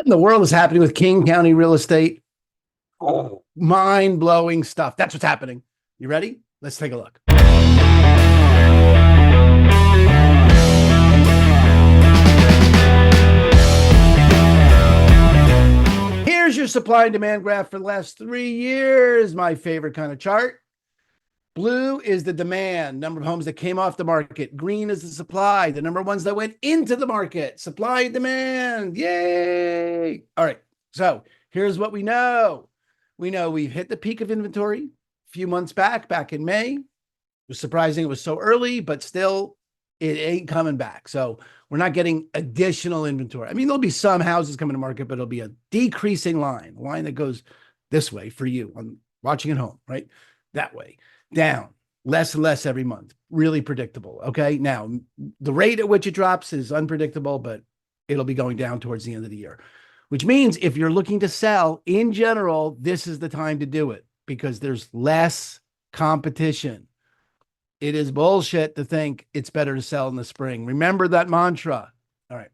What in the world is happening with King County real estate? Oh, mind-blowing stuff. That's what's happening. You ready? Let's take a look. Here's your supply and demand graph for the last 3 years. My favorite kind of chart. Blue is the demand, number of homes that came off the market. Green is the supply, the number of ones that went into the market. Supply and demand. Yay. All right. So here's what we know. We know we've hit the peak of inventory a few months back in May. It was surprising it was so early, but still it ain't coming back. So we're not getting additional inventory. I mean, there'll be some houses coming to market, but it'll be a decreasing line, a line that goes this way for you on watching at home, right? That way. Down less and less every month, really predictable. Okay. Now the rate at which it drops is unpredictable, but it'll be going down towards the end of the year, which means if you're looking to sell in general, this is the time to do it because there's less competition. It is bullshit to think it's better to sell in the spring. Remember that mantra. All right.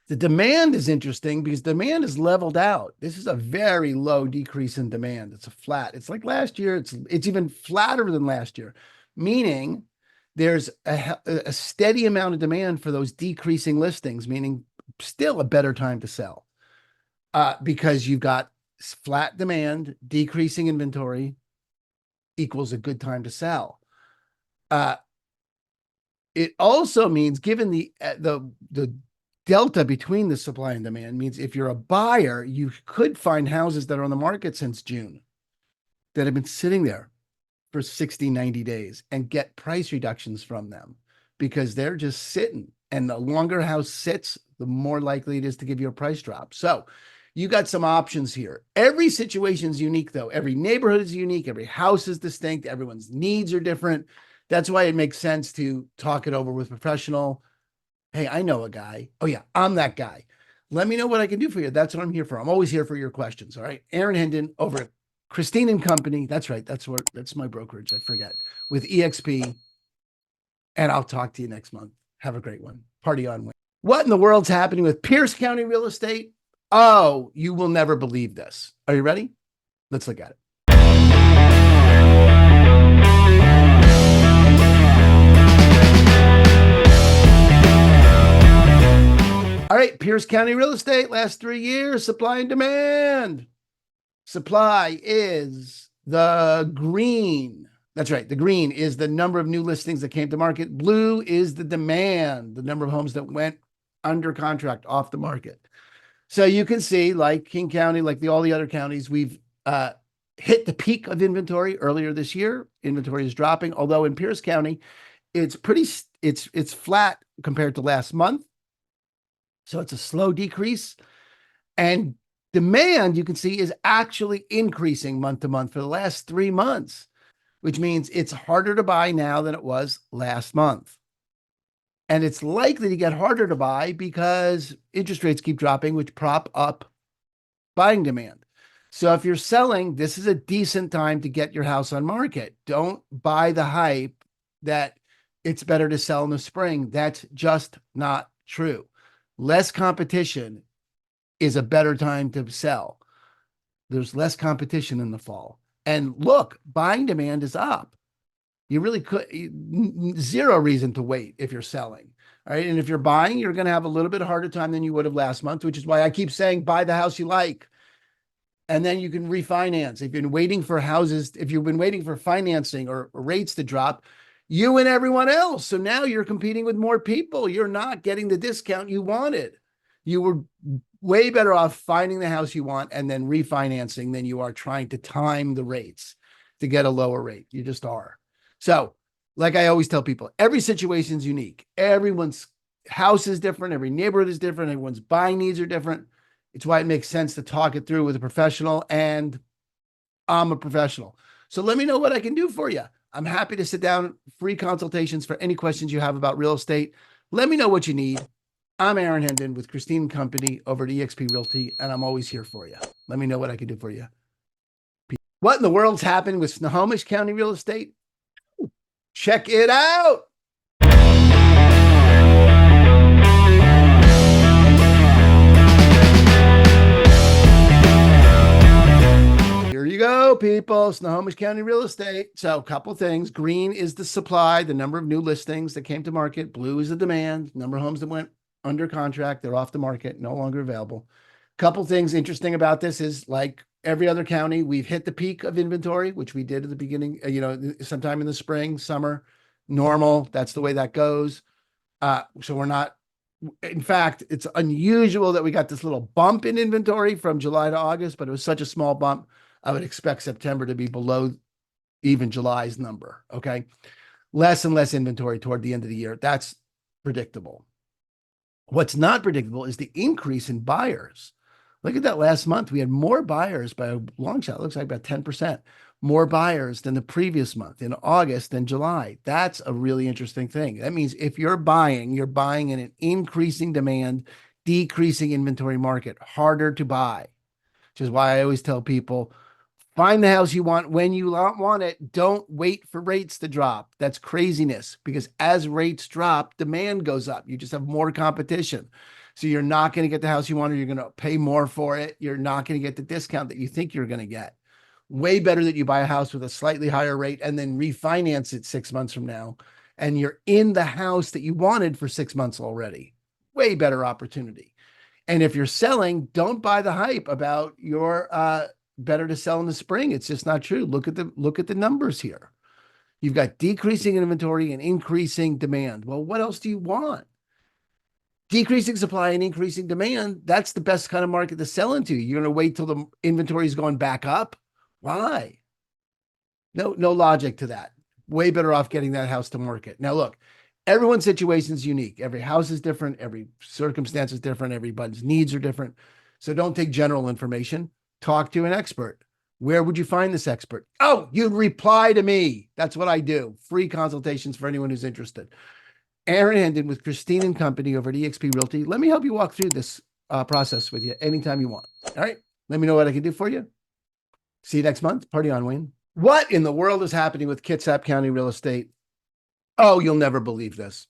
The demand is interesting because demand is leveled out. This is a very low decrease in demand. It's a flat. It's like last year. It's even flatter than last year, meaning there's a steady amount of demand for those decreasing listings, meaning still a better time to sell because you've got flat demand, decreasing inventory equals a good time to sell. It also means given the delta between the supply and demand means if you're a buyer, you could find houses that are on the market since June that have been sitting there for 60, 90 days and get price reductions from them because they're just sitting. And the longer a house sits, the more likely it is to give you a price drop. So you got some options here. Every situation is unique, though. Every neighborhood is unique. Every house is distinct. Everyone's needs are different. That's why it makes sense to talk it over with a professional. Hey, I know a guy. Oh, yeah, I'm that guy. Let me know what I can do for you. That's what I'm here for. I'm always here for your questions. All right. Aaron Hendon over at Christine and Company. That's right. That's my brokerage. I forget with EXP. And I'll talk to you next month. Have a great one. Party on. What in the world's happening with Pierce County real estate? Oh, you will never believe this. Are you ready? Let's look at it. All right, Pierce County real estate, last 3 years, supply and demand. Supply is the green. That's right. The green is the number of new listings that came to market. Blue is the demand, the number of homes that went under contract off the market. So you can see, like King County, like all the other counties, we've hit the peak of inventory earlier this year. Inventory is dropping, although in Pierce County, it's flat compared to last month. So it's a slow decrease. And demand, you can see, is actually increasing month to month for the last 3 months, which means it's harder to buy now than it was last month. And it's likely to get harder to buy because interest rates keep dropping, which prop up buying demand. So if you're selling, this is a decent time to get your house on market. Don't buy the hype that it's better to sell in the spring. That's just not true. Less competition is a better time to sell. There's less competition in the fall. And look, buying demand is up. You really could, zero reason to wait if you're selling. All right. And if you're buying, you're going to have a little bit harder time than you would have last month, which is why I keep saying buy the house you like. And then you can refinance. If you've been waiting for financing or rates to drop, you and everyone else. So now you're competing with more people. You're not getting the discount you wanted. You were way better off finding the house you want and then refinancing than you are trying to time the rates to get a lower rate. You just are. So like I always tell people, every situation is unique. Everyone's house is different. Every neighborhood is different. Everyone's buying needs are different. It's why it makes sense to talk it through with a professional, and I'm a professional. So let me know what I can do for you. I'm happy to sit down, free consultations for any questions you have about real estate. Let me know what you need. I'm Aaron Hendon with Christine Company over at eXp Realty, and I'm always here for you. Let me know what I can do for you. What in the world's happening with Snohomish County real estate? Check it out. go, people. Snohomish County real estate. So a couple things. Green is the supply, the number of new listings that came to market. Blue is the demand, number of homes that went under contract. They're off the market, no longer available. Couple things interesting about this is, like every other county, we've hit the peak of inventory, which we did at the beginning, sometime in the spring, summer, normal. That's the way that goes. So we're not, in fact, it's unusual that we got this little bump in inventory from July to August, but it was such a small bump. I would expect September to be below even July's number. Okay. Less and less inventory toward the end of the year. That's predictable. What's not predictable is the increase in buyers. Look at that last month. We had more buyers by a long shot. It looks like about 10% more buyers than the previous month in August than July. That's a really interesting thing. That means if you're buying in an increasing demand, decreasing inventory market, harder to buy, which is why I always tell people, find the house you want when you want it. Don't wait for rates to drop. That's craziness, because as rates drop, demand goes up. You just have more competition. So you're not going to get the house you want, or you're going to pay more for it. You're not going to get the discount that you think you're going to get. Way better that you buy a house with a slightly higher rate and then refinance it 6 months from now, and you're in the house that you wanted for 6 months already. Way better opportunity. And if you're selling, don't buy the hype about your better to sell in the spring. It's just not true. Look at the numbers here. You've got decreasing inventory and increasing demand. Well, what else do you want? Decreasing supply and increasing demand. That's the best kind of market to sell into. You're going to wait till the inventory is going back up. Why? No logic to that. Way better off getting that house to market. Now, look, everyone's situation is unique. Every house is different. Every circumstance is different. Everybody's needs are different. So don't take general information. Talk to an expert. Where would you find this expert? Oh, you'd reply to me. That's what I do. Free consultations for anyone who's interested. Aaron Hendon with Christine & Company over at eXp Realty. Let me help you walk through this process with you anytime you want. All right. Let me know what I can do for you. See you next month. Party on, Wayne. What in the world is happening with Kitsap County real estate? Oh, you'll never believe this.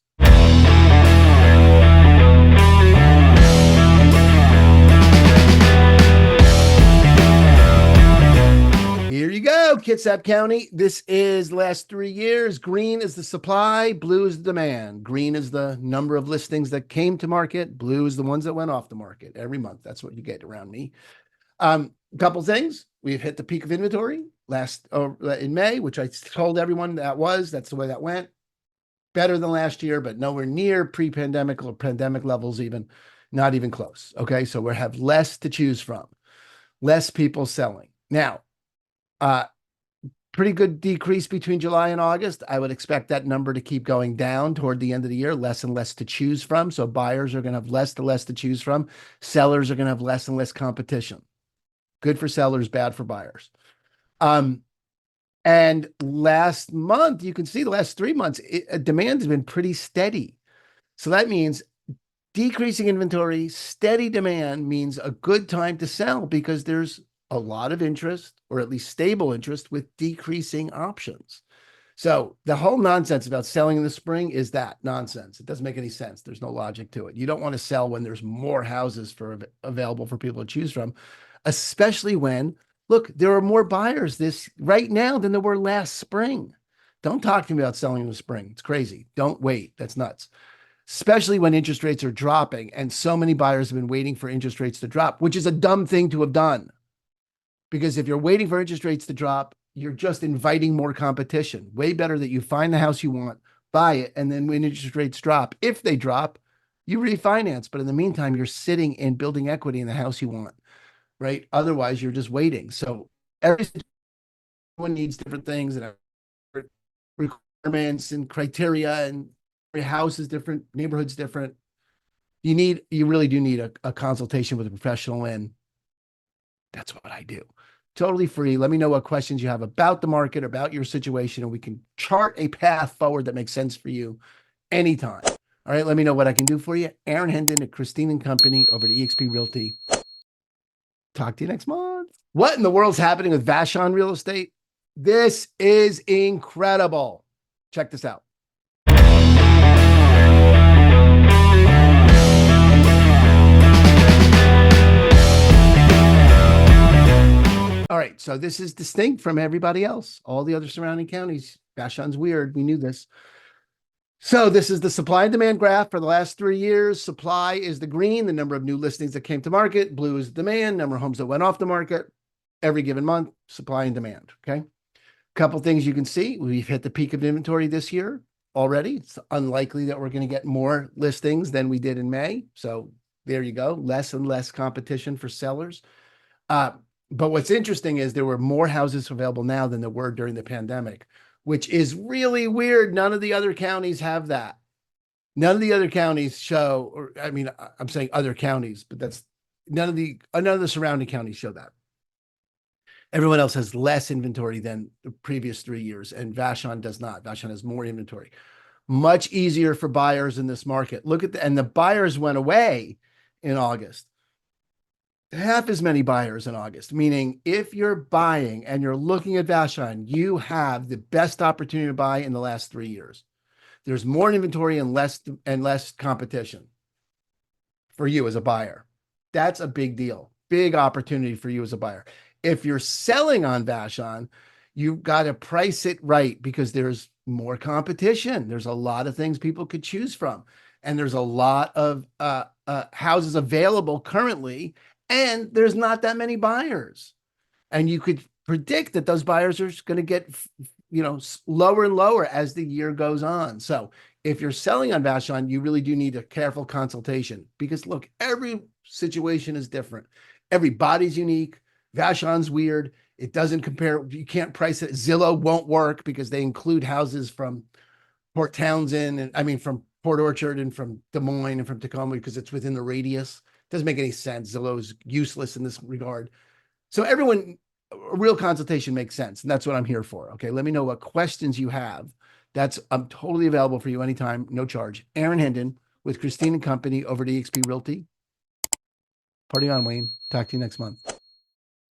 Here you go, Kitsap County. This is last 3 years. Green is the supply, blue is the demand. Green is the number of listings that came to market. Blue is the ones that went off the market every month. That's what you get around me. A couple things. We've hit the peak of inventory in May, which I told everyone that's the way that went. Better than last year, but nowhere near pre-pandemic or pandemic levels, even not even close. Okay, so we have less to choose from, less people selling. Now, pretty good decrease between July and August. I would expect that number to keep going down toward the end of the year, less and less to choose from. So buyers are going to have less to choose from. Sellers are going to have less and less competition. Good for sellers, bad for buyers. And last month, you can see the last 3 months, demand has been pretty steady. So that means decreasing inventory, steady demand means a good time to sell, because there's a lot of interest, or at least stable interest, with decreasing options. So the whole nonsense about selling in the spring is that nonsense. It doesn't make any sense. There's no logic to it. You don't want to sell when there's more houses available for people to choose from, especially when, look, there are more buyers right now than there were last spring. Don't talk to me about selling in the spring. It's crazy. Don't wait. That's nuts. Especially when interest rates are dropping, and so many buyers have been waiting for interest rates to drop, which is a dumb thing to have done. Because if you're waiting for interest rates to drop, you're just inviting more competition. Way better that you find the house you want, buy it, and then when interest rates drop, if they drop, you refinance. But in the meantime, you're sitting and building equity in the house you want, right? Otherwise, you're just waiting. So everyone needs different things and requirements and criteria, and every house is different, neighborhood's different. You really do need a consultation with a professional, and that's what I do. Totally free. Let me know what questions you have about the market, about your situation, and we can chart a path forward that makes sense for you anytime. All right, let me know what I can do for you. Aaron Hendon at Christine & Company over at eXp Realty. Talk to you next month. What in the world's happening with Vashon Real Estate? This is incredible. Check this out. All right, So this is distinct from everybody else. All the other surrounding counties. Vashon's weird. We knew this. So this is the supply and demand graph for the last 3 years. Supply is the green, the number of new listings that came to market. Blue is demand, number of homes that went off the market every given month, supply and demand. Okay. Couple things you can see. We've hit the peak of inventory this year already. It's unlikely that we're going to get more listings than we did in May. So there you go. Less and less competition for sellers. But what's interesting is there were more houses available now than there were during the pandemic, which is really weird. None of the other counties have that. None of the other counties show, or I mean, I'm saying other counties, but that's none of the surrounding counties show that. Everyone else has less inventory than the previous 3 years, and Vashon does not. Vashon has more inventory. Much easier for buyers in this market. Look at and the buyers went away in August. Half as many buyers in August, meaning if you're buying and you're looking at Vashon, you have the best opportunity to buy in the last 3 years. There's more inventory and less competition for you as a buyer. That's a big deal. Big opportunity for you as a buyer. If you're selling on Vashon, you've got to price it right because there's more competition. There's a lot of things people could choose from. And there's a lot of houses available currently, and there's not that many buyers. And you could predict that those buyers are going to get, lower and lower as the year goes on. So if you're selling on Vashon, you really do need a careful consultation because look, every situation is different. Everybody's unique. Vashon's weird. It doesn't compare. You can't price it. Zillow won't work because they include houses from Port Townsend from Port Orchard and from Des Moines and from Tacoma because it's within the radius. Doesn't make any sense. Zillow's useless in this regard. So a real consultation makes sense. And that's what I'm here for. Okay. Let me know what questions you have. I'm totally available for you anytime. No charge. Aaron Hendon with Christine and Company over at eXp Realty. Party on, Wayne. Talk to you next month.